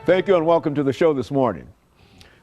Thank you and welcome to the show this morning.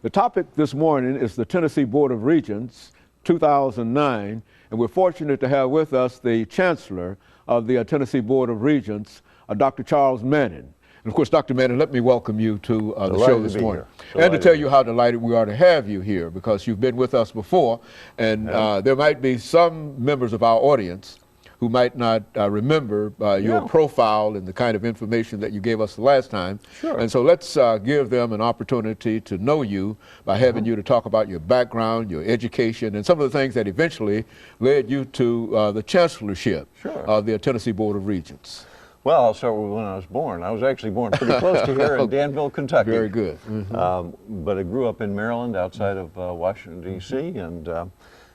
The topic this morning is the Tennessee Board of Regents 2009, and we're fortunate to have with us the Chancellor of the Tennessee Board of Regents, Dr. Charles Manning. And of course, Dr. Manning, let me welcome you to the show this morning. And to tell you how delighted we are to have you here, because you've been with us before, and there might be some members of our audience who might not remember your profile and the kind of information that you gave us the last time. Sure. And so let's give them an opportunity to know you by having you to talk about your background, your education, and some of the things that eventually led you to the chancellorship of the Tennessee Board of Regents. Well, I'll start with when I was born. I was actually born pretty close to here in Danville, Kentucky. Very good. But I grew up in Maryland, outside of Washington, D.C., and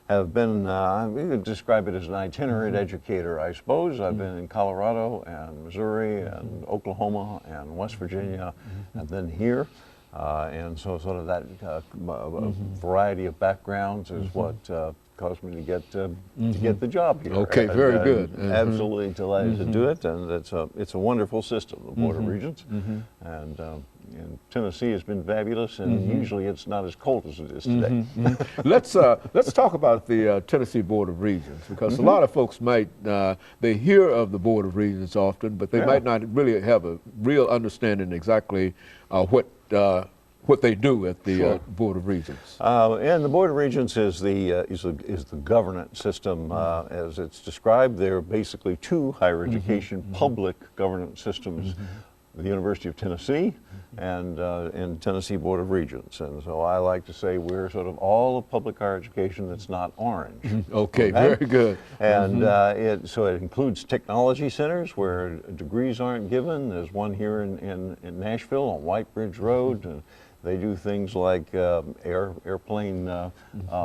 have been, we could describe it as an itinerant educator, I suppose. I've been in Colorado and Missouri and Oklahoma and West Virginia and then here. And so sort of that variety of backgrounds is what caused me to get the job here. Okay, very good. Absolutely delighted to do it, and it's a wonderful system, the Board of Regents. And Tennessee has been fabulous, and usually it's not as cold as it is today. Let's talk about the Tennessee Board of Regents, because a lot of folks might, they hear of the Board of Regents often, but they might not really have a real understanding exactly what they do at the Board of Regents. And the Board of Regents is the governance system as it's described. There are basically two higher education public governance systems, the University of Tennessee and Tennessee Board of Regents. And so I like to say we're sort of all of public higher education that's not orange. Okay, very good. And so it includes technology centers where degrees aren't given. There's one here in Nashville on White Bridge Road. And they do things like airplane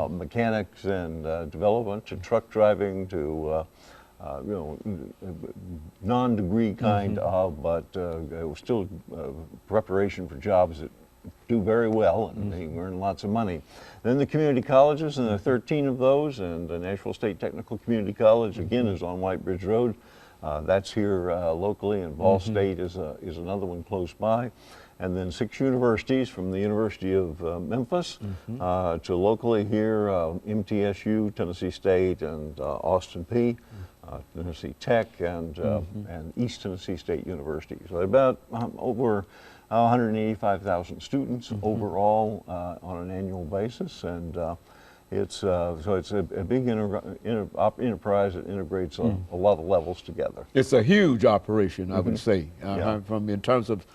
mechanics and development, to truck driving, to non-degree kind of, but still preparation for jobs that do very well and they earn lots of money. Then the community colleges, and there are 13 of those, and the Nashville State Technical Community College, again, is on White Bridge Road. That's here locally, and Ball State is another one close by. And then 6 universities, from the University of Memphis to locally here, MTSU, Tennessee State, and Austin Peay, Tennessee Tech, and East Tennessee State University. So about over 185,000 students overall on an annual basis, and it's a big enterprise that integrates a lot of levels together. It's a huge operation, I would say, from in terms of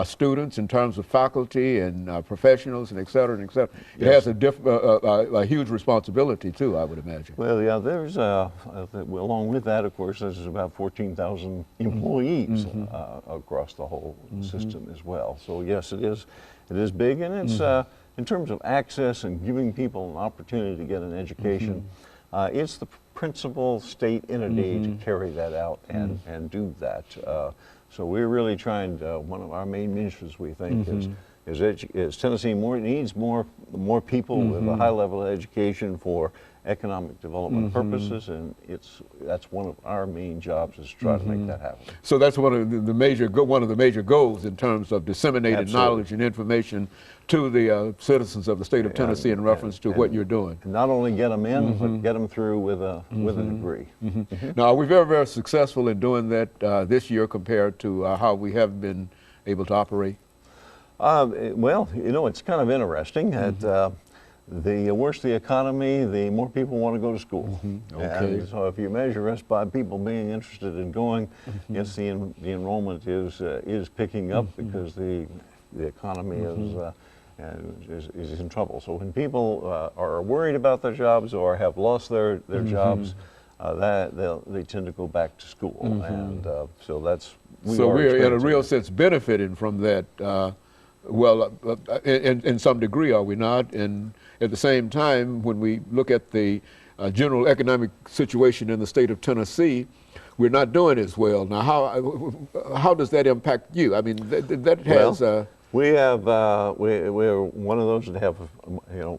students, in terms of faculty and professionals, and et cetera, and et cetera. It has a huge responsibility too, I would imagine. Well, yeah, there's along with that, of course, there's about 14,000 employees across the whole system as well. So yes, it is big, and it's in terms of access and giving people an opportunity to get an education. It's the principal state entity to carry that out and do that. So we're really trying to, one of our main missions, we think, is Tennessee needs more people with a high level of education for economic development purposes, and that's one of our main jobs, is to try to make that happen. So that's one of the major goals in terms of disseminating knowledge and information to the citizens of the state of Tennessee in reference to what you're doing. And not only get them in, but get them through with a degree. Now, are we very, very successful in doing that this year compared to how we have been able to operate? Well, you know, it's kind of interesting that the worse the economy, the more people want to go to school. And so if you measure us by people being interested in going, yes, the enrollment is picking up because the economy is in trouble. So when people are worried about their jobs or have lost their jobs, they tend to go back to school. And so that's we're in a real sense benefiting from that. Well, in some degree, are we not? And at the same time, when we look at the general economic situation in the state of Tennessee, we're not doing as well. Now, how does that impact you? I mean, that has. We're one of those that have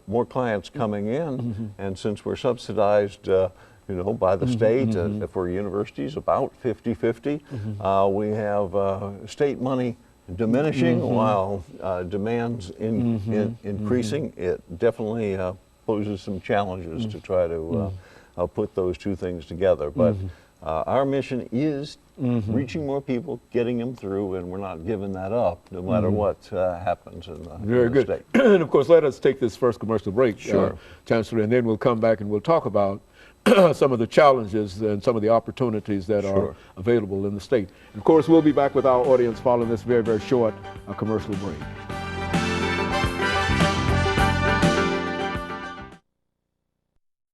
more clients coming in, and since we're subsidized by the state for universities about 50-50, we have state money diminishing while demand's increasing, it definitely poses some challenges to try to put those two things together. But our mission is reaching more people, getting them through, and we're not giving that up no matter what happens in the, Very in the good. state. And of course, let us take this first commercial break, Sure. Chancellor, and then we'll come back and we'll talk about some of the challenges and some of the opportunities that are available in the state. And of course, we'll be back with our audience following this very, very short commercial break.